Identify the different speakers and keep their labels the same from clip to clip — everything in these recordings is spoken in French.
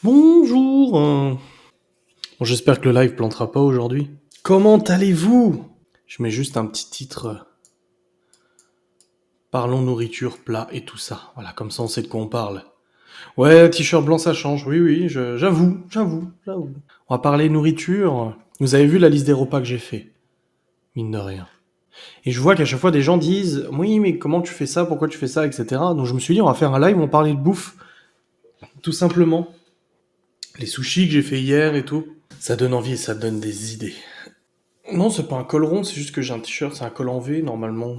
Speaker 1: Bonjour. Bon, j'espère que le live plantera pas aujourd'hui. Comment allez-vous? Je mets juste un petit titre. Parlons nourriture, plat et tout ça. Voilà, comme ça on sait de quoi on parle. Ouais, t-shirt blanc ça change. Oui, j'avoue. On va parler nourriture. Vous avez vu la liste des repas que j'ai fait? Mine de rien. Et je vois qu'à chaque fois des gens disent oui, mais comment tu fais ça? Pourquoi tu fais ça? Etc. Donc je me suis dit on va faire un live où on parlait de bouffe. Tout simplement. Les sushis que j'ai fait hier et tout. Ça donne envie et ça donne des idées. Non, c'est pas un col rond, c'est juste que j'ai un t-shirt, c'est un col en V, normalement.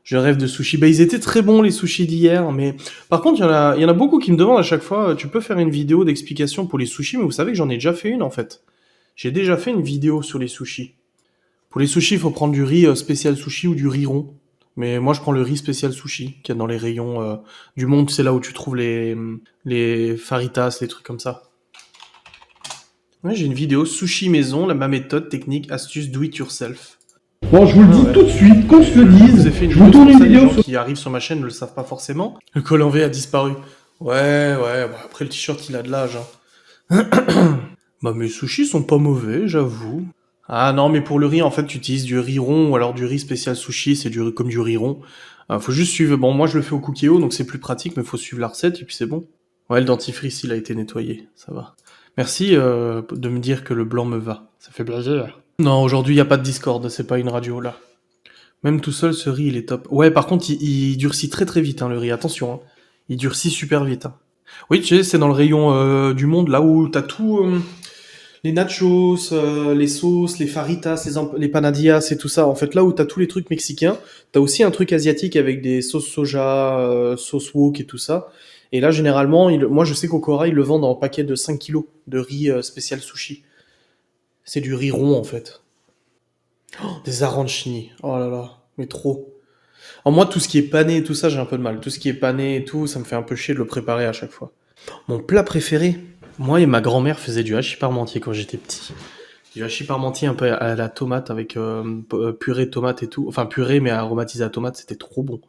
Speaker 1: Je rêve de sushis. Bah, ils étaient très bons, les sushis d'hier, mais par contre, il y en a beaucoup qui me demandent à chaque fois, tu peux faire une vidéo d'explication pour les sushis, mais vous savez que j'en ai déjà fait une, en fait. J'ai déjà fait une vidéo sur les sushis. Pour les sushis, il faut prendre du riz spécial sushi ou du riz rond. Mais moi, je prends le riz spécial sushi, qu'il y a dans les rayons du monde, c'est là où tu trouves les faritas, les trucs comme ça. Ouais, j'ai une vidéo sushi maison, ma méthode, technique, astuce, do it yourself.
Speaker 2: Bon, je vous le dis tout de suite, qu'on se le
Speaker 1: Je
Speaker 2: dise,
Speaker 1: vous ai fait une
Speaker 2: je vous tourne une
Speaker 1: les
Speaker 2: vidéo
Speaker 1: gens
Speaker 2: sur...
Speaker 1: qui arrivent sur ma chaîne ne le savent pas forcément. Le col en V a disparu. Ouais, bah après le t-shirt il a de l'âge. Hein. Bah mes sushis sont pas mauvais, j'avoue. Ah non, mais pour le riz, en fait, tu utilises du riz rond ou alors du riz spécial sushi, c'est comme du riz rond. Faut juste suivre. Bon, moi je le fais au cookéo, donc c'est plus pratique, mais faut suivre la recette et puis c'est bon. Ouais, le dentifrice il a été nettoyé, ça va. Merci de me dire que le blanc me va. Ça fait plaisir. Non, aujourd'hui il y a pas de Discord, c'est pas une radio là. Même tout seul, ce riz, il est top. Ouais, par contre, il durcit très très vite, hein, le riz. Attention, hein. Il durcit super vite. Hein. Oui, tu sais, c'est dans le rayon du monde, là où t'as tout... les nachos, les sauces, les faritas, les panadillas et tout ça. En fait, là où t'as tous les trucs mexicains, t'as aussi un truc asiatique avec des sauces soja, sauce wok et tout ça. Et là, généralement, moi, je sais qu'au Cora, ils le vendent en paquet de 5 kilos de riz spécial sushi. C'est du riz rond, en fait. Oh, des arancini. Oh là là, mais trop. En moi, tout ce qui est pané et tout ça, j'ai un peu de mal. Tout ce qui est pané et tout, ça me fait un peu chier de le préparer à chaque fois. Mon plat préféré, moi et ma grand-mère faisaient du hachis parmentier quand j'étais petit. Du hachis parmentier un peu à la tomate avec purée de tomate et tout. Enfin purée mais aromatisée à tomate, c'était trop bon.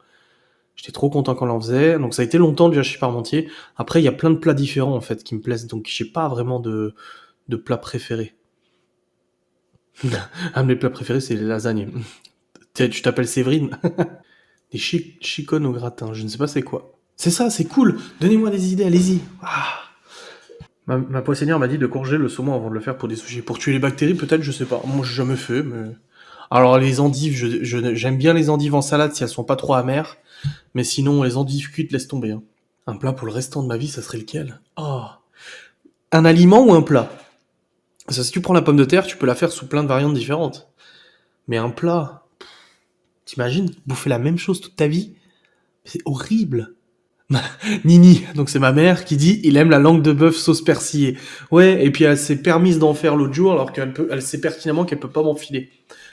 Speaker 1: J'étais trop content quand on en faisait. Donc ça a été longtemps du hachis parmentier. Après, il y a plein de plats différents en fait qui me plaisent. Donc j'ai pas vraiment de plat préféré. Un de mes plats préférés, c'est les lasagnes. Tu t'appelles Séverine? Des chicones au gratin, je ne sais pas c'est quoi. C'est ça, c'est cool. Donnez-moi des idées, allez-y. Ah. Ma poissonnière m'a dit de courger le saumon avant de le faire pour des sushis. Pour tuer les bactéries, peut-être, je sais pas. Moi, j'ai jamais fait, mais... Alors, les endives, j'aime bien les endives en salade si elles sont pas trop amères. Mais sinon, les endives cuites, laisse tomber. Hein. Un plat pour le restant de ma vie, ça serait lequel? Oh. Un aliment ou un plat? Parce que si tu prends la pomme de terre, tu peux la faire sous plein de variantes différentes. Mais un plat, t'imagines, bouffer la même chose toute ta vie? C'est horrible. Nini, donc c'est ma mère qui dit il aime la langue de bœuf sauce persillée. Ouais, et puis elle s'est permise d'en faire l'autre jour alors elle sait pertinemment qu'elle peut pas m'enfiler.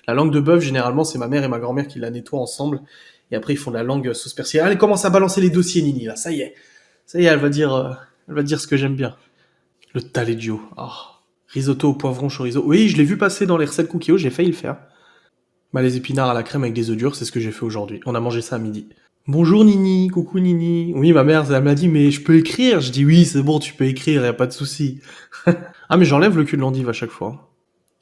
Speaker 1: La langue de bœuf, généralement, c'est ma mère et ma grand-mère qui la nettoient ensemble. Et après, ils font de la langue sauce persillée. Ah, elle commence à balancer les dossiers, Nini, là. Ça y est. Ça y est, elle va dire ce que j'aime bien. Le taleggio. Oh. Risotto au poivron chorizo. Oui, je l'ai vu passer dans les recettes Cookéo, j'ai failli le faire. Bah, les épinards à la crème avec des œufs durs, c'est ce que j'ai fait aujourd'hui. On a mangé ça à midi. Bonjour Nini, coucou Nini. Oui, ma mère, elle m'a dit, mais je peux écrire. Je dis oui, c'est bon, tu peux écrire, y a pas de souci. Ah, mais j'enlève le cul de l'endive à chaque fois.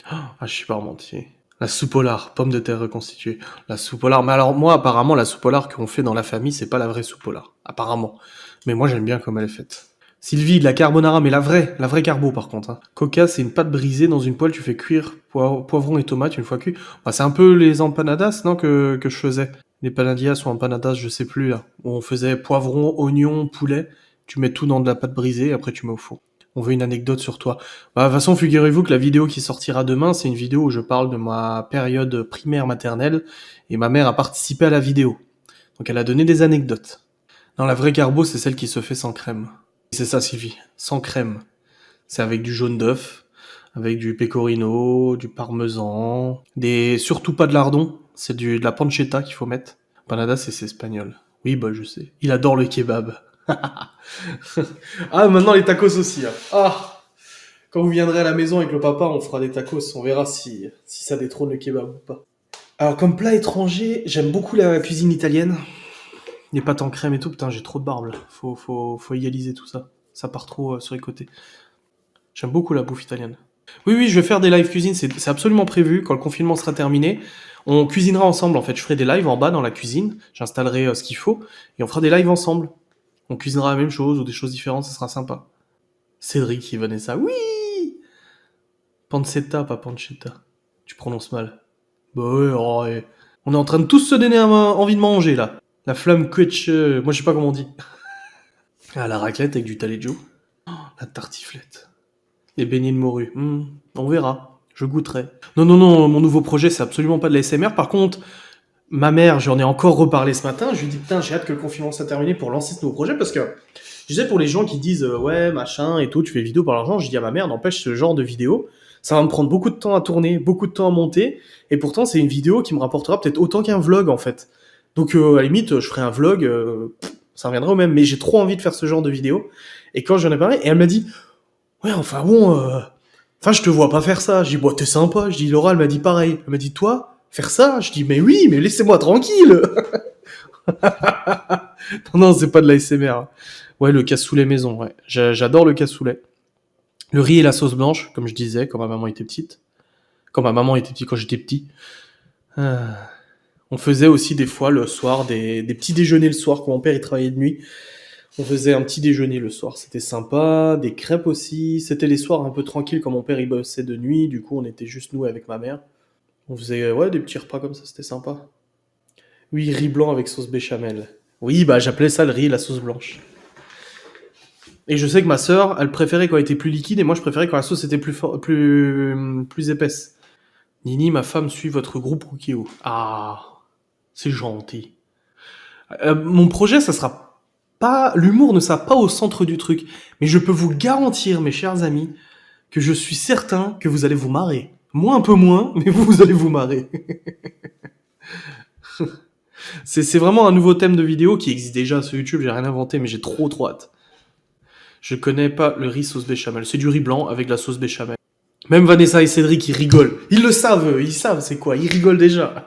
Speaker 1: Ah, je suis pas parmentier. La soupe au lard, pomme de terre reconstituée. La soupe au lard. Mais alors, moi, apparemment, la soupe au lard qu'on fait dans la famille, c'est pas la vraie soupe au lard. Apparemment. Mais moi, j'aime bien comme elle est faite. Sylvie, de la carbonara, mais la vraie carbo par contre. Hein. Coca, c'est une pâte brisée dans une poêle, tu fais cuire poivron et tomates une fois cuit. Bah, c'est un peu les empanadas, non, que je faisais. Les panadillas ou empanadas, je sais plus là. Où on faisait poivron, oignon, poulet. Tu mets tout dans de la pâte brisée et après tu mets au four. On veut une anecdote sur toi. Bah, de toute façon, figurez-vous que la vidéo qui sortira demain, c'est une vidéo où je parle de ma période primaire maternelle et ma mère a participé à la vidéo. Donc elle a donné des anecdotes. Non, la vraie carbo, c'est celle qui se fait sans crème. C'est ça, Sylvie. Sans crème. C'est avec du jaune d'œuf, avec du pecorino, du parmesan, surtout pas de lardon. C'est de la pancetta qu'il faut mettre. Panada, c'est espagnol. Oui, bah, je sais. Il adore le kebab. Ah, maintenant les tacos aussi. Hein. Ah! Quand vous viendrez à la maison avec le papa, on fera des tacos. On verra si ça détrône le kebab ou pas. Alors, comme plat étranger, j'aime beaucoup la cuisine italienne. Les pâtes en crème et tout, putain, j'ai trop de barbe là. Faut égaliser tout ça. Ça part trop sur les côtés. J'aime beaucoup la bouffe italienne. Oui, oui, je vais faire des live cuisine, c'est absolument prévu. Quand le confinement sera terminé, on cuisinera ensemble. En fait, je ferai des lives en bas dans la cuisine. J'installerai ce qu'il faut et on fera des lives ensemble. On cuisinera la même chose ou des choses différentes, ça sera sympa. Cédric qui venait ça. Oui! Pancetta, pas pancetta. Tu prononces mal. Bah ouais, oh, ouais. On est en train de tous se donner envie de manger là. La flamme quetch, moi je sais pas comment on dit. Ah, la raclette avec du taleggio. Oh, la tartiflette. Les beignets de morue. On verra. Je goûterai. Non, non, non, mon nouveau projet, c'est absolument pas de la SMR. Par contre, ma mère, j'en ai encore reparlé ce matin. Je lui ai dit, putain, j'ai hâte que le confinement soit terminé pour lancer ce nouveau projet parce que je disais pour les gens qui disent, ouais, machin et tout, tu fais vidéo pour l'argent, je dis à ma mère, n'empêche ce genre de vidéo, ça va me prendre beaucoup de temps à tourner, beaucoup de temps à monter. Et pourtant, c'est une vidéo qui me rapportera peut-être autant qu'un vlog en fait. Donc, à la limite, je ferai un vlog, ça reviendra au même. Mais j'ai trop envie de faire ce genre de vidéo. Et quand j'en ai parlé, et elle m'a dit, ouais, enfin bon, enfin, je te vois pas faire ça. Je dis, bon, t'es sympa. Je dis, Laura, elle m'a dit pareil. Elle m'a dit, toi, faire ça? Je dis, mais oui, mais laissez-moi tranquille. Non, non, c'est pas de l'ASMR. Ouais, le cassoulet maison, ouais. J'adore le cassoulet. Le riz et la sauce blanche, comme je disais, quand ma maman était petite. Quand ma maman était petite, quand j'étais petit. Ah. On faisait aussi des fois le soir des petits déjeuners le soir quand mon père il travaillait de nuit. On faisait un petit déjeuner le soir, c'était sympa, des crêpes aussi. C'était les soirs un peu tranquilles quand mon père il bossait de nuit, du coup on était juste nous avec ma mère. On faisait ouais des petits repas comme ça, c'était sympa. Oui, riz blanc avec sauce béchamel. Oui, bah j'appelais ça le riz et la sauce blanche. Et je sais que ma sœur, elle préférait quand elle était plus liquide et moi je préférais quand la sauce était plus épaisse. Nini, ma femme suit votre groupe Cookéo. Ah, c'est gentil. Mon projet, ça sera pas, l'humour ne sera pas au centre du truc, mais je peux vous garantir, mes chers amis, que je suis certain que vous allez vous marrer. Moi un peu moins, mais vous allez vous marrer. C'est vraiment un nouveau thème de vidéo qui existe déjà sur YouTube, j'ai rien inventé, mais j'ai trop hâte. Je connais pas le riz sauce béchamel, c'est du riz blanc avec de la sauce béchamel. Même Vanessa et Cédric, ils rigolent. Ils le savent, eux, ils savent c'est quoi, ils rigolent déjà.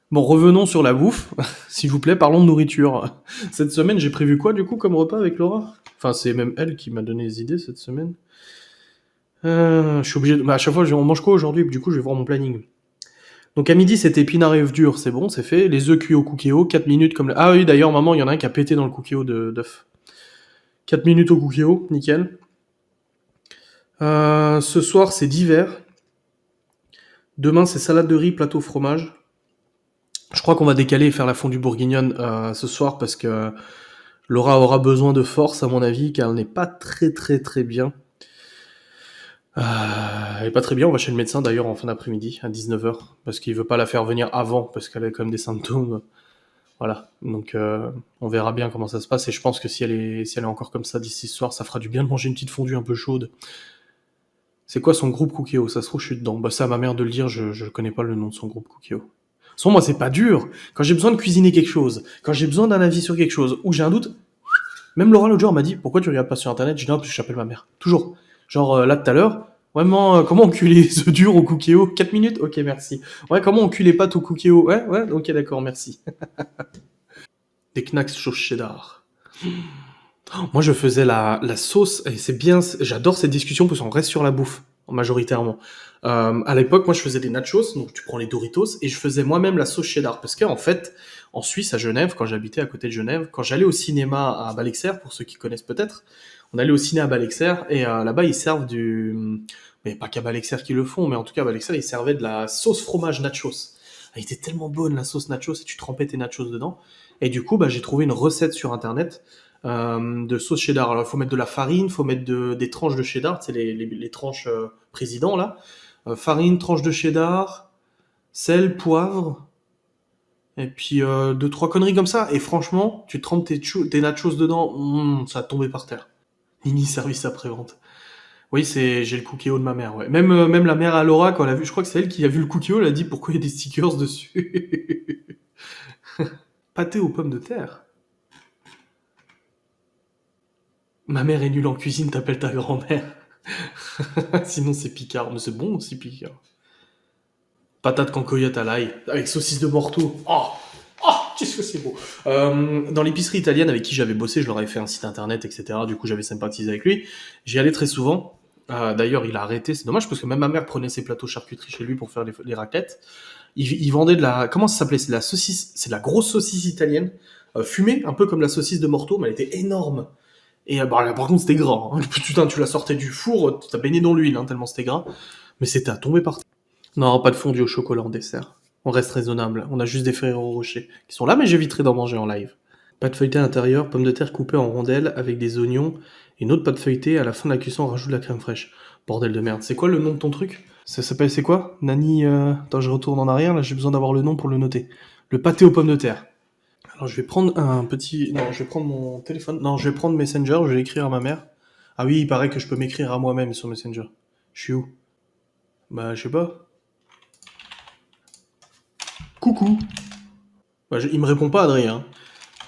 Speaker 1: Bon, revenons sur la bouffe, s'il vous plaît, parlons de nourriture. Cette semaine, j'ai prévu quoi, du coup, comme repas avec Laura? Enfin, c'est même elle qui m'a donné les idées cette semaine. Je suis obligé de... Bah, à chaque fois, on mange quoi aujourd'hui? Du coup, je vais voir mon planning. Donc à midi, c'était épinards et œufs durs, c'est bon, c'est fait. Les œufs cuits au cookéo, 4 minutes comme... Ah oui, d'ailleurs, maman, il y en a un qui a pété dans le cookéo d'œufs. 4 minutes au cookéo, nickel. Ce soir, c'est d'hiver. Demain, c'est salade de riz, plateau fromage. Je crois qu'on va décaler et faire la fondue bourguignonne ce soir parce que Laura aura besoin de force, à mon avis, car elle n'est pas très bien. Elle est pas très bien, on va chez le médecin d'ailleurs en fin d'après-midi, à 19h, parce qu'il veut pas la faire venir avant, parce qu'elle a quand même des symptômes. Voilà, donc on verra bien comment ça se passe, et je pense que si elle est encore comme ça d'ici ce soir, ça fera du bien de manger une petite fondue un peu chaude. C'est quoi son groupe Cookéo? Ça se trouve, je suis dedans. Bah, c'est à ma mère de le dire, je connais pas le nom de son groupe Cookéo. Sans moi, c'est pas dur. Quand j'ai besoin de cuisiner quelque chose, quand j'ai besoin d'un avis sur quelque chose, ou j'ai un doute, même Laura l'autre jour m'a dit, pourquoi tu regardes pas sur internet? Je dis non, parce que j'appelle ma mère. Toujours. Genre, là, tout à l'heure, vraiment, comment on cuit les œufs durs au Cookéo? 4 minutes? Ok, merci. Ouais, comment on cuit les pâtes au Cookéo? Ouais, ok, d'accord, merci. Des knacks sauce cheddar. Moi, je faisais la sauce, et c'est bien, j'adore cette discussion parce qu'on reste sur la bouffe, majoritairement. À l'époque, moi, je faisais des nachos, donc tu prends les Doritos, et je faisais moi-même la sauce cheddar. Parce qu'en fait, en Suisse, à Genève, quand j'habitais à côté de Genève, quand j'allais au cinéma à Balexer, pour ceux qui connaissent peut-être, on allait au ciné à Balexer, et là-bas, ils servent du... Mais pas qu'à Balexer qu'ils le font, mais en tout cas, à Balexer, ils servaient de la sauce fromage nachos. Elle était tellement bonne, la sauce nachos, et tu trempais tes nachos dedans. Et du coup, bah, j'ai trouvé une recette sur Internet de sauce cheddar. Alors, il faut mettre de la farine, il faut mettre des tranches de cheddar, c'est les tranches président, là. Farine, tranches de cheddar, sel, poivre, et puis 2-3 conneries comme ça. Et franchement, tu trempes tes nachos dedans, ça a tombé par terre. Mini service après-vente. Oui, j'ai le cookéo de ma mère, ouais. Même la mère à Laura, quand elle a vu, je crois que c'est elle qui a vu le cookéo, elle a dit pourquoi il y a des stickers dessus. Pâté aux pommes de terre. Ma mère est nulle en cuisine, t'appelles ta grand-mère. Sinon c'est Picard, mais c'est bon aussi Picard. Patate cancoyote à l'ail, avec saucisse de morteau. Oh, Qu'est-ce que c'est beau. Dans l'épicerie italienne avec qui j'avais bossé, je leur avais fait un site internet, etc. Du coup, j'avais sympathisé avec lui. J'y allais très souvent. D'ailleurs, il a arrêté. C'est dommage parce que même ma mère prenait ses plateaux charcuterie chez lui pour faire les raclettes. Il vendait de la... Comment ça s'appelait? C'est de la saucisse. C'est de la grosse saucisse italienne. Fumée, un peu comme la saucisse de Morteau, mais elle était énorme. Et bah, là, par contre, c'était gras. Hein. Putain, tu la sortais du four, t'as baigné dans l'huile, hein, tellement c'était gras. Mais c'était à tomber par terre. Non, pas de fondue au chocolat en dessert. On reste raisonnable. On a juste des Ferrero Rocher qui sont là, mais j'éviterai d'en manger en live. Pâte feuilletée à l'intérieur, pommes de terre coupées en rondelles avec des oignons et une autre pâte feuilletée. À la fin de la cuisson, on rajoute de la crème fraîche. Bordel de merde. C'est quoi le nom de ton truc? Ça s'appelle, c'est quoi? Nani, Attends, je retourne en arrière, là j'ai besoin d'avoir le nom pour le noter. Le pâté aux pommes de terre. Alors je vais prendre un petit... Non, je vais prendre mon téléphone. Non, je vais prendre Messenger, je vais écrire à ma mère. Ah oui, il paraît que je peux m'écrire à moi-même sur Messenger. Je suis où? Bah, je sais pas. Coucou. Bah, il me répond pas, Adrien.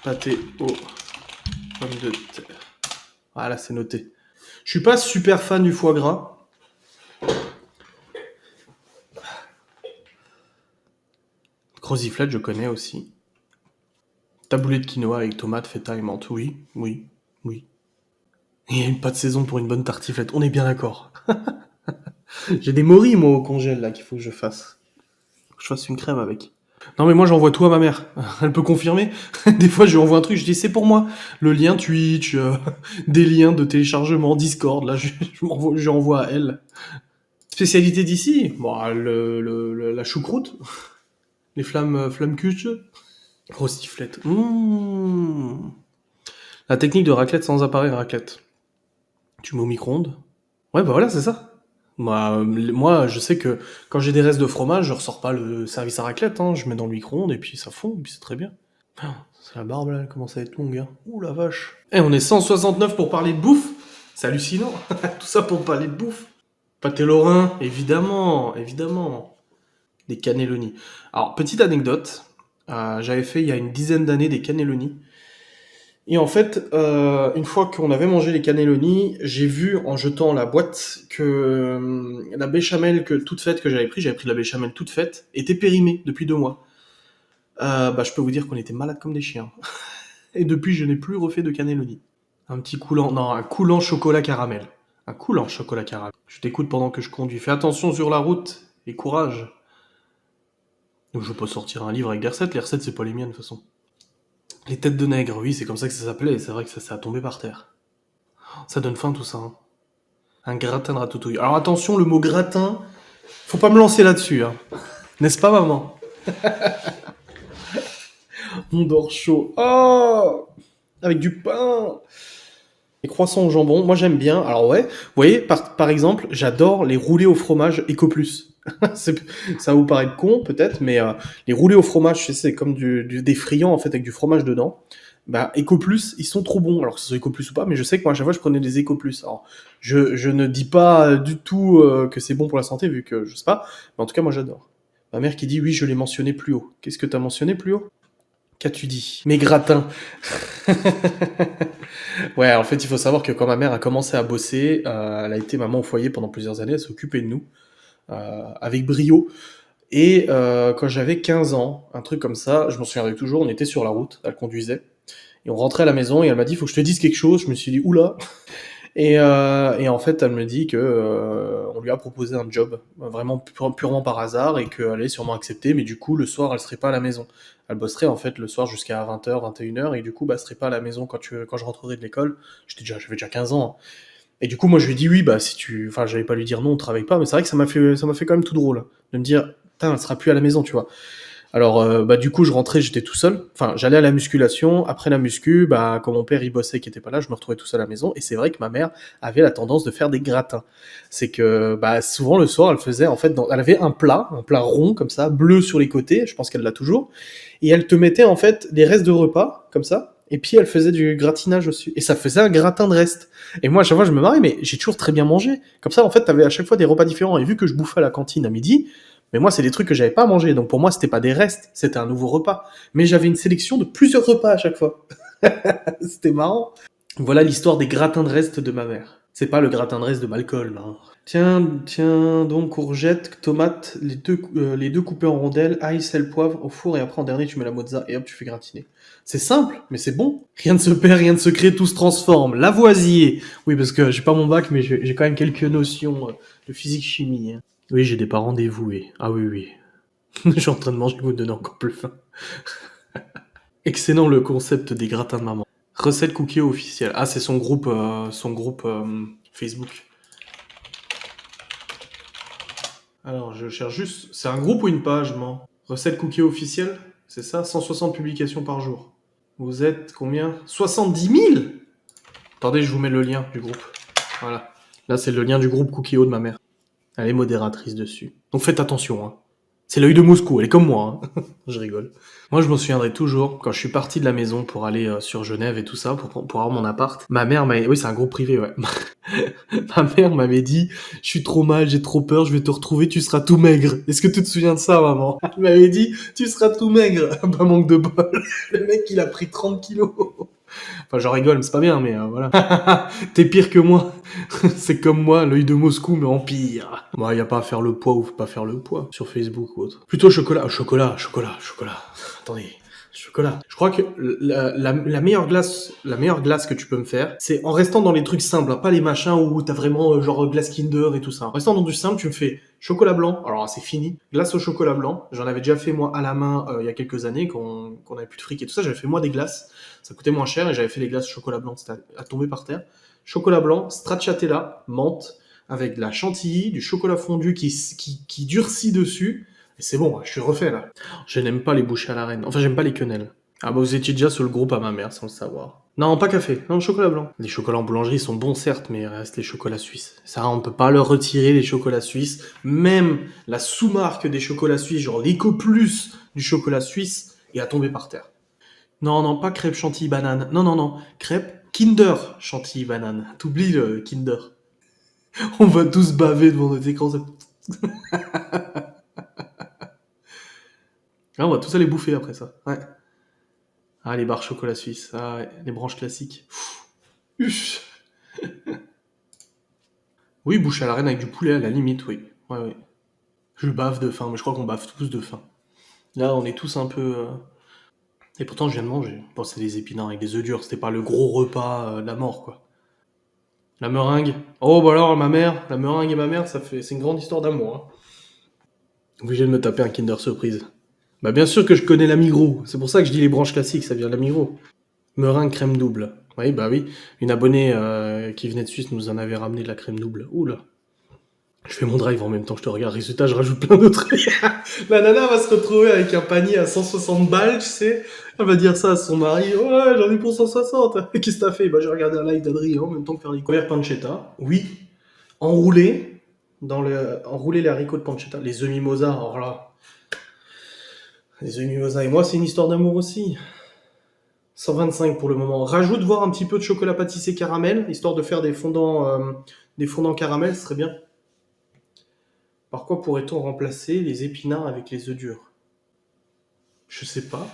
Speaker 1: Pâté aux pommes de terre. Voilà, c'est noté. Je suis pas super fan du foie gras. Croziflette, je connais aussi. Taboulé de quinoa avec tomates, feta et menthe. Oui, oui, oui. Il y a une pâte saison pour une bonne tartiflette. On est bien d'accord. J'ai des morilles, moi, au congèle, là, qu'il faut que je fasse. Faut que je fasse une crème avec. Non, mais moi, j'envoie tout à ma mère. Elle peut confirmer. Des fois, je lui envoie un truc, je dis, c'est pour moi. Le lien Twitch, des liens de téléchargement, Discord, là, je renvoie à elle. Spécialité d'ici? Bon, la choucroute. Les flammes cuches. Rostiflette. La technique de raclette sans appareil raclette. Tu mets au micro-ondes. Ouais, bah voilà, c'est ça. Moi, je sais que quand j'ai des restes de fromage, je ressors pas le service à raclette, hein. Je mets dans le micro-ondes et puis ça fond, et puis c'est très bien. C'est la barbe là, elle commence à être longue, hein. Ouh la vache. Eh, on est 169 pour parler de bouffe. C'est hallucinant. Tout ça pour parler de bouffe. Pâté lorrain, évidemment, évidemment. Des cannelloni. Alors, petite anecdote. J'avais fait il y a une dizaine d'années des cannelloni. Et en fait, une fois qu'on avait mangé les cannelloni, j'ai vu en jetant la boîte que la béchamel toute faite que j'avais pris de la béchamel toute faite, était périmée depuis 2 mois. Bah, je peux vous dire qu'on était malades comme des chiens. Et depuis, je n'ai plus refait de cannelloni. Un coulant chocolat caramel. Un coulant chocolat caramel. Je t'écoute pendant que je conduis. Fais attention sur la route et courage. Donc je peux sortir un livre avec des recettes. Les recettes, c'est pas les miennes de toute façon. Les têtes de nègre, oui, c'est comme ça que ça s'appelait, et c'est vrai que ça a tombé par terre. Ça donne faim tout ça. Hein. Un gratin de ratatouille. Alors attention, le mot gratin, faut pas me lancer là-dessus. Hein. N'est-ce pas, maman? On dort chaud. Oh, avec du pain. Les croissants au jambon, moi j'aime bien. Alors ouais, vous voyez, par exemple, j'adore les roulés au fromage Eco Plus. Ça va vous paraître con peut-être, mais les roulés au fromage, c'est comme des friands en fait avec du fromage dedans. Bah Eco Plus, ils sont trop bons. Alors que ce soit Eco Plus ou pas, mais je sais que moi à chaque fois je prenais des Eco Plus. Alors je ne dis pas du tout que c'est bon pour la santé vu que je sais pas, mais en tout cas moi j'adore. Ma mère qui dit oui, je l'ai mentionné plus haut. Qu'est-ce que t'as mentionné plus haut? Qu'as-tu dit? Mes gratins. Ouais, en fait, il faut savoir que quand ma mère a commencé à bosser, elle a été maman au foyer pendant plusieurs années, elle s'est occupée de nous, avec brio. Et quand j'avais 15 ans, un truc comme ça, je m'en souviendrai toujours, on était sur la route, elle conduisait, et on rentrait à la maison, et elle m'a dit, faut que je te dise quelque chose. Je me suis dit, oula. Et en fait, elle me dit que on lui a proposé un job, vraiment purement par hasard, et qu'elle allait sûrement accepter, mais du coup, le soir, elle serait pas à la maison. Elle bosserait en fait le soir jusqu'à 20h, 21h, et du coup, bah, elle serait pas à la maison quand je rentrerai de l'école. J'avais déjà 15 ans. Hein. Et du coup, moi, je lui ai dit oui, bah, enfin, j'allais pas lui dire non, on travaille pas, mais c'est vrai que ça m'a fait quand même tout drôle, de me dire, putain, elle sera plus à la maison, tu vois. Alors, bah, du coup, je rentrais, j'étais tout seul. Enfin, j'allais à la musculation. Après la muscu, bah, quand mon père, il bossait, qui était pas là, je me retrouvais tout seul à la maison. Et c'est vrai que ma mère avait la tendance de faire des gratins. C'est que, bah, souvent, le soir, elle faisait, en fait, elle avait un plat rond, comme ça, bleu sur les côtés. Je pense qu'elle l'a toujours. Et elle te mettait, en fait, les restes de repas, comme ça. Et puis, elle faisait du gratinage dessus. Et ça faisait un gratin de reste. Et moi, à chaque fois, je me marrais, mais j'ai toujours très bien mangé. Comme ça, en fait, t'avais à chaque fois des repas différents. Et vu que je bouffais à la cantine à midi, mais moi, c'est des trucs que j'avais pas mangé. Donc pour moi, c'était pas des restes, c'était un nouveau repas. Mais j'avais une sélection de plusieurs repas à chaque fois. C'était marrant. Voilà l'histoire des gratins de restes de ma mère. C'est pas le gratin de reste de Malcolm. Hein. Tiens, donc courgettes, tomates, les deux coupés en rondelles, ail, sel, poivre, au four et après en dernier tu mets la mozza et hop tu fais gratiner. C'est simple, mais c'est bon. Rien ne se perd, rien ne se crée, tout se transforme. Lavoisier. Oui, parce que j'ai pas mon bac, mais j'ai quand même quelques notions de physique-chimie. Hein. Oui, j'ai des parents dévoués. Ah oui. Je suis en train de manger, vous me donnez encore plus faim. Excellent le concept des gratins de maman. Recette cookie officielle. Ah, c'est son groupe Facebook. Alors, je cherche juste. C'est un groupe ou une page, moi? Recette cookie officielle? C'est ça? 160 publications par jour. Vous êtes combien? 70 000? Attendez, je vous mets le lien du groupe. Voilà. Là, c'est le lien du groupe Cookie-O de ma mère. Elle est modératrice dessus. Donc faites attention, hein. C'est l'œil de Moscou, elle est comme moi, hein. Je rigole. Moi, je m'en souviendrai toujours, quand je suis parti de la maison pour aller sur Genève et tout ça, pour avoir mon appart, ma mère m'avait... Oui, c'est un groupe privé, ouais. Ma mère m'avait dit, je suis trop mal, j'ai trop peur, je vais te retrouver, tu seras tout maigre. Est-ce que tu te souviens de ça, maman? Elle m'avait dit, tu seras tout maigre. Bah, manque de bol. Le mec, il a pris 30 kilos. Enfin, j'en rigole, mais c'est pas bien, mais voilà. T'es pire que moi. C'est comme moi, l'œil de Moscou, mais en pire. Bah, y a pas à faire le poids ou pas faire le poids sur Facebook ou autre. Plutôt chocolat. Chocolat. Attendez. Chocolat. Je crois que la meilleure glace que tu peux me faire, c'est en restant dans les trucs simples, hein, pas les machins où t'as vraiment genre glace Kinder et tout ça. En restant dans du simple, tu me fais chocolat blanc. Alors c'est fini. Glace au chocolat blanc. J'en avais déjà fait moi à la main il y a quelques années quand on avait plus de fric et tout ça. J'avais fait moi des glaces. Ça coûtait moins cher et j'avais fait des glaces au chocolat blanc. C'était à tomber par terre. Chocolat blanc, stracciatella, menthe, avec de la chantilly, du chocolat fondu qui durcit dessus. Et c'est bon, je suis refait là. Je n'aime pas les bouchées à la reine. Enfin, j'aime pas les quenelles. Ah bah vous étiez déjà sur le groupe à ma mère sans le savoir. Non, pas café, non, chocolat blanc. Les chocolats en boulangerie sont bons certes, mais il reste les chocolats suisses. Ça, on peut pas leur retirer les chocolats suisses. Même la sous-marque des chocolats suisses, genre l'Eco Plus du chocolat suisse, est à tomber par terre. Non, pas crêpe chantilly banane. Non. Crêpe Kinder chantilly banane. T'oublies le Kinder. On va tous baver devant nos écrans. Ah, on va tous aller bouffer après ça. Ouais. Ah, les barres chocolat suisse. Ah, ouais. Les branches classiques. Uff. Oui, bouche à la reine avec du poulet à la limite, oui. Ouais. Je bave de faim, mais je crois qu'on bave tous de faim. Là, on est tous un peu... Et pourtant, je viens de manger. Bon, c'est des épinards avec des œufs durs. C'était pas le gros repas de la mort, quoi. La meringue. Oh, bah alors, la meringue et ma mère, c'est une grande histoire d'amour. Hein. Obligé de me taper un Kinder Surprise. Bah, bien sûr que je connais la Migros. C'est pour ça que je dis les branches classiques, ça vient de la Migros. Meringue crème double. Oui, bah oui. Une abonnée qui venait de Suisse nous en avait ramené de la crème double. Oula. Je fais mon drive en même temps, je te regarde. Résultat, je rajoute plein d'autres trucs. La nana va se retrouver avec un panier à 160 balles, tu sais. Elle va dire ça à son mari. Ouais, j'en ai pour 160. Qu'est-ce que t'as fait? Bah, j'ai regardé un live d'Adrien en même temps que faire les couvert pancetta. Oui. Enrouler enrouler les haricots de pancetta. Les œufs mimosa, alors là. Les œufs mimosa. Et moi, c'est une histoire d'amour aussi. 125 pour le moment. Rajoute voir un petit peu de chocolat pâtissé caramel, histoire de faire des fondants caramel, ce serait bien. Par quoi pourrait-on remplacer les épinards avec les œufs durs? Je sais pas.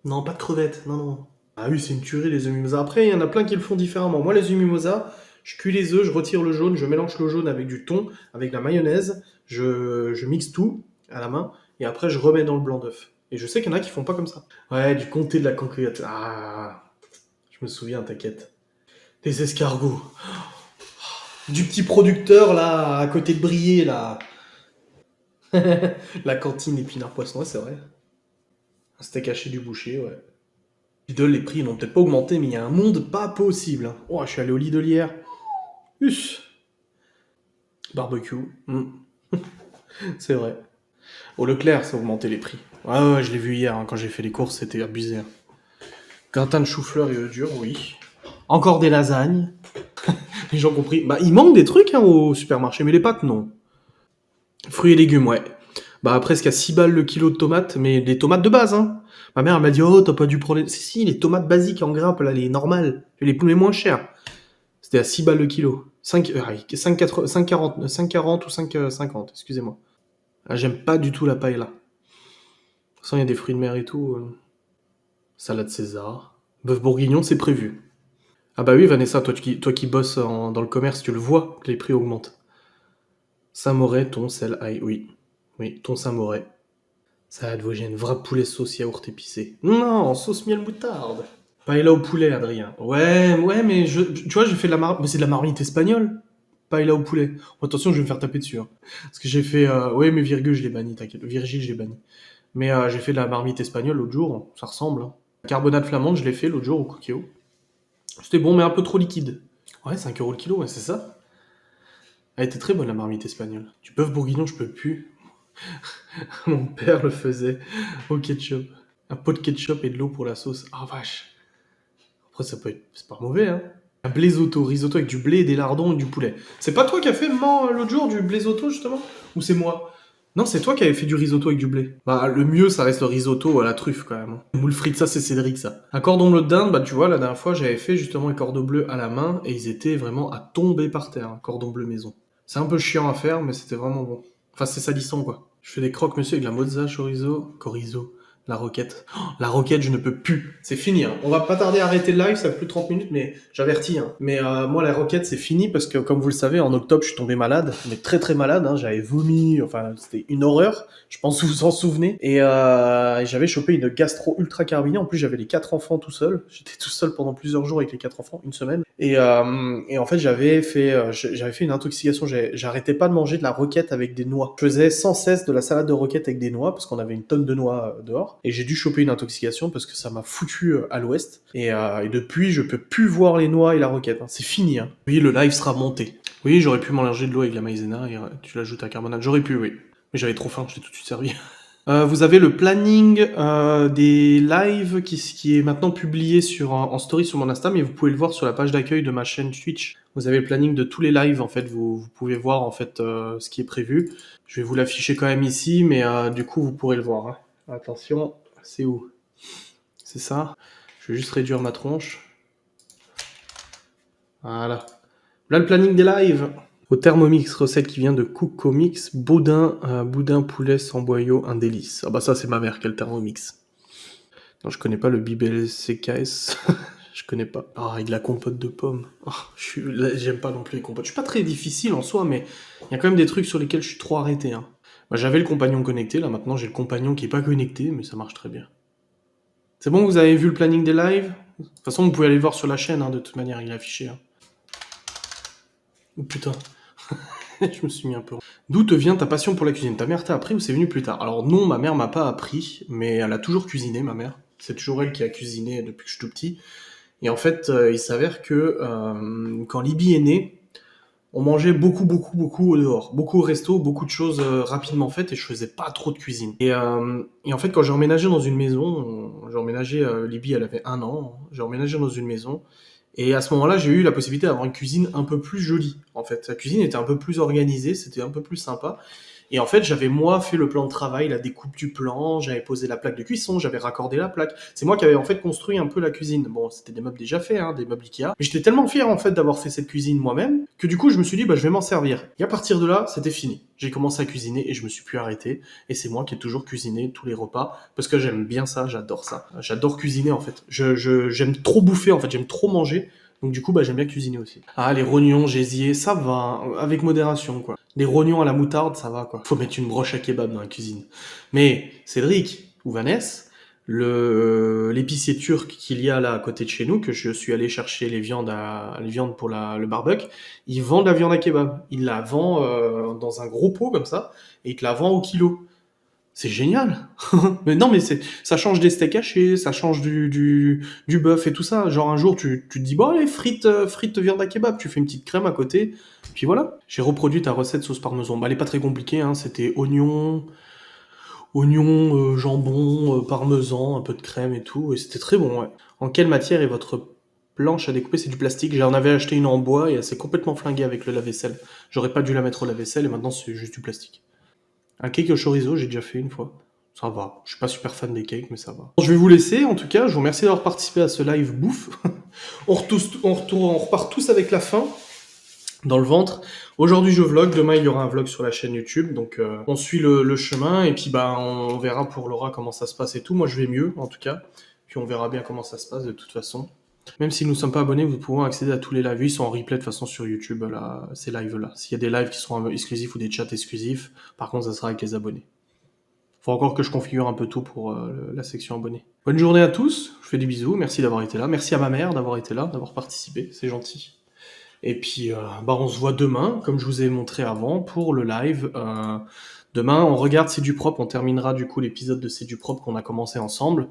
Speaker 1: Non, pas de crevettes, non. Ah oui, c'est une tuerie les œufs mimosa. Après, il y en a plein qui le font différemment. Moi, les œufs mimosa, je cuis les œufs, je retire le jaune, je mélange le jaune avec du thon, avec la mayonnaise, je mixe tout à la main, et après je remets dans le blanc d'œuf. Et je sais qu'il y en a qui font pas comme ça. Ouais, du comté de la conquête. Ah, je me souviens, t'inquiète. Des escargots. Du petit producteur, là, à côté de Briey, là. La cantine épinard poisson, ouais, c'est vrai. Un steak haché du boucher, ouais. Lidl, les prix n'ont peut-être pas augmenté, mais il y a un monde pas possible. Hein. Oh, je suis allé au Lidl hier. Us. Barbecue. C'est vrai. Au Leclerc, ça a augmenté les prix. Ouais, je l'ai vu hier, hein, quand j'ai fait les courses, c'était abusé. Hein. Gratin de chou-fleur et œufs durs, oui. Encore des lasagnes. Les gens compris. Bah, il manque des trucs hein, au supermarché, mais les pâtes, non. Fruits et légumes, ouais. Bah, presque à 6 balles le kilo de tomates, mais les tomates de base, hein. Ma mère, elle m'a dit, oh, t'as pas dû prendre les... Si, les tomates basiques en grappe, là, les normales, les moins chères. C'était à 6 balles le kilo. 5,40 ou 5,50, excusez-moi. Ah, j'aime pas du tout la paella. De toute façon, il y a des fruits de mer et tout. Salade César. Bœuf bourguignon, c'est prévu. Ah bah oui, Vanessa, toi qui bosses dans le commerce, tu le vois que les prix augmentent. Samouraï, thon, sel, ail, oui. Oui, thon samouraï. Salade vosgienne, vrai poulet sauce yaourt épicé. Non, sauce miel moutarde. Paella au poulet, Adrien. Ouais, mais tu vois, j'ai fait mais c'est de la marmite espagnole. Paella au poulet. Oh, attention, je vais me faire taper dessus. Hein. Parce que j'ai fait, ouais, mais Virgule, je l'ai banni, t'inquiète. Virgile, je l'ai banni. Mais j'ai fait de la marmite espagnole l'autre jour. Ça ressemble. Hein. Carbonade flamande, je l'ai fait l'autre jour au Coquillot. C'était bon, mais un peu trop liquide. Ouais, 5 euros le kilo, ouais, c'est ça. Elle était très bonne la marmite espagnole. Du bœuf bourguignon, je peux plus. Mon père le faisait au ketchup. Un pot de ketchup et de l'eau pour la sauce. Ah vache. Après, ça peut être. C'est pas mauvais, hein. Un blésotto, risotto avec du blé, des lardons et du poulet. C'est pas toi qui as fait, maman, l'autre jour, du blésotto, justement? Ou c'est moi? Non, c'est toi qui avais fait du risotto avec du blé. Bah, le mieux, ça reste le risotto à la truffe, quand même. Hein. Moule frite, ça, c'est Cédric, ça. Un cordon bleu de dinde, bah, tu vois, la dernière fois, j'avais fait justement un cordon bleu à la main, et ils étaient vraiment à tomber par terre, un cordon bleu maison. C'est un peu chiant à faire, mais c'était vraiment bon. Enfin, c'est salissant, quoi. Je fais des croque-monsieur avec la mozza, chorizo, la roquette. Oh, la roquette, je ne peux plus. C'est fini. Hein. On va pas tarder à arrêter le live, ça fait plus de 30 minutes, mais j'avertis. Hein. Mais moi, la roquette, c'est fini parce que, comme vous le savez, en octobre, je suis tombé malade, mais très très malade. Hein. J'avais vomi, enfin, c'était une horreur. Je pense que vous vous en souvenez. Et j'avais chopé une gastro ultra carbinée. En plus, j'avais les 4 enfants tout seul. J'étais tout seul pendant plusieurs jours avec les 4 enfants, une semaine. Et en fait, j'avais fait une intoxication. J'arrêtais pas de manger de la roquette avec des noix. Je faisais sans cesse de la salade de roquette avec des noix parce qu'on avait une tonne de noix dehors. Et j'ai dû choper une intoxication parce que ça m'a foutu à l'ouest. Et depuis, je peux plus voir les noix et la roquette. Hein. C'est fini. Hein. Oui, le live sera monté. Oui, j'aurais pu mélanger de l'eau avec la maïzena et tu l'ajoutes à carbonate. J'aurais pu, oui. Mais j'avais trop faim, je l'ai tout de suite servi. Vous avez le planning des lives qui est maintenant publié en story sur mon Insta, mais vous pouvez le voir sur la page d'accueil de ma chaîne Twitch. Vous avez le planning de tous les lives, en fait, vous pouvez voir en fait ce qui est prévu. Je vais vous l'afficher quand même ici, mais du coup vous pourrez le voir. Hein. Attention, c'est où? C'est ça. Je vais juste réduire ma tronche. Voilà. Là le planning des lives. Au Thermomix, recette qui vient de Cook-Comix, boudin poulet sans boyau, un délice. Ah bah ça c'est ma mère qui a le Thermomix. Non, je connais pas le Bibel CKS. Je connais pas. Ah, et de la compote de pommes. Oh, j'aime pas non plus les compotes. Je suis pas très difficile en soi, mais il y a quand même des trucs sur lesquels je suis trop arrêté. Hein. Bah, j'avais le compagnon connecté, là maintenant j'ai le compagnon qui est pas connecté, mais ça marche très bien. C'est bon, vous avez vu le planning des lives? De toute façon, vous pouvez aller le voir sur la chaîne, hein, de toute manière, il est affiché. Hein. Oh putain. Je me suis mis un peu. D'où te vient ta passion pour la cuisine? Ta mère t'a appris ou c'est venu plus tard? Alors non, ma mère m'a pas appris, mais elle a toujours cuisiné, ma mère. C'est toujours elle qui a cuisiné depuis que je suis tout petit. Et en fait, il s'avère que quand Libye est née, on mangeait beaucoup au dehors. Beaucoup au resto, beaucoup de choses rapidement faites et je faisais pas trop de cuisine. Et en fait, quand j'ai emménagé dans une maison, j'ai emménagé, Libye, elle avait 1 an, j'ai emménagé dans une maison et à ce moment-là, j'ai eu la possibilité d'avoir une cuisine un peu plus jolie. En fait, la cuisine était un peu plus organisée, c'était un peu plus sympa. Et en fait, j'avais moi fait le plan de travail, la découpe du plan, j'avais posé la plaque de cuisson, j'avais raccordé la plaque. C'est moi qui avais en fait construit un peu la cuisine. Bon, c'était des meubles déjà faits, hein, des meubles Ikea. Mais j'étais tellement fier en fait d'avoir fait cette cuisine moi-même que du coup, je me suis dit bah je vais m'en servir. Et à partir de là, c'était fini. J'ai commencé à cuisiner et je me suis plus arrêté. Et c'est moi qui ai toujours cuisiné tous les repas parce que j'aime bien ça, j'adore ça. J'adore cuisiner en fait. J'aime trop bouffer en fait, j'aime trop manger. Donc du coup, bah, j'aime bien cuisiner aussi. Ah, les rognons, gésiers, ça va, hein, avec modération, quoi. Les rognons à la moutarde, ça va, quoi. Faut mettre une broche à kebab dans la cuisine. Mais Cédric ou Vanessa, l'épicier turc qu'il y a là à côté de chez nous, que je suis allé chercher les viandes pour le barbecue, il vend de la viande à kebab. Il la vend dans un gros pot comme ça, et il te la vend au kilo. C'est génial. Mais non, mais ça change des steaks hachés, ça change du bœuf et tout ça. Genre un jour, tu te dis, bon, allez, frites viande à kebab, tu fais une petite crème à côté, puis voilà. J'ai reproduit ta recette sauce parmesan. Bah, elle est pas très compliquée, hein. C'était oignon, jambon, parmesan, un peu de crème et tout, et c'était très bon, ouais. En quelle matière est votre planche à découper? C'est du plastique. J'en avais acheté une en bois et elle s'est complètement flinguée avec le lave-vaisselle. J'aurais pas dû la mettre au lave-vaisselle et maintenant c'est juste du plastique. Un cake au chorizo, j'ai déjà fait une fois. Ça va. Je suis pas super fan des cakes, mais ça va. Je vais vous laisser, en tout cas. Je vous remercie d'avoir participé à ce live bouffe. On repart tous avec la faim dans le ventre. Aujourd'hui, je vlog. Demain, il y aura un vlog sur la chaîne YouTube. Donc, on suit le chemin. Et puis, bah, on verra pour Laura comment ça se passe et tout. Moi, je vais mieux, en tout cas. Puis, on verra bien comment ça se passe de toute façon. Même si nous ne sommes pas abonnés, vous pouvez accéder à tous les lives. Ils sont en replay de toute façon sur YouTube, là, ces lives-là. S'il y a des lives qui seront exclusifs ou des chats exclusifs, par contre, ça sera avec les abonnés. Faut encore que je configure un peu tout pour la section abonnés. Bonne journée à tous, je fais des bisous, merci d'avoir été là. Merci à ma mère d'avoir été là, d'avoir participé, c'est gentil. Et puis, on se voit demain, comme je vous ai montré avant, pour le live. Demain, on regarde C'est du propre, on terminera du coup l'épisode de C'est du propre qu'on a commencé ensemble.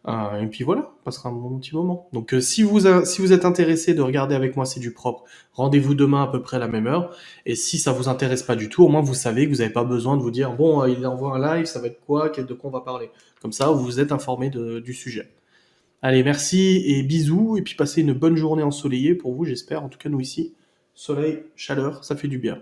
Speaker 1: Et puis voilà, on passera un bon petit moment. Donc si vous êtes intéressé de regarder avec moi C'est du propre, rendez-vous demain à peu près à la même heure. Et si ça vous intéresse pas du tout, au moins vous savez que vous n'avez pas besoin de vous dire bon, il envoie un live, ça va être quoi, de quoi on va parler. Comme ça, vous êtes informé du sujet. Allez, merci et bisous, et puis passez une bonne journée ensoleillée pour vous, j'espère, en tout cas nous ici. Soleil, chaleur, ça fait du bien.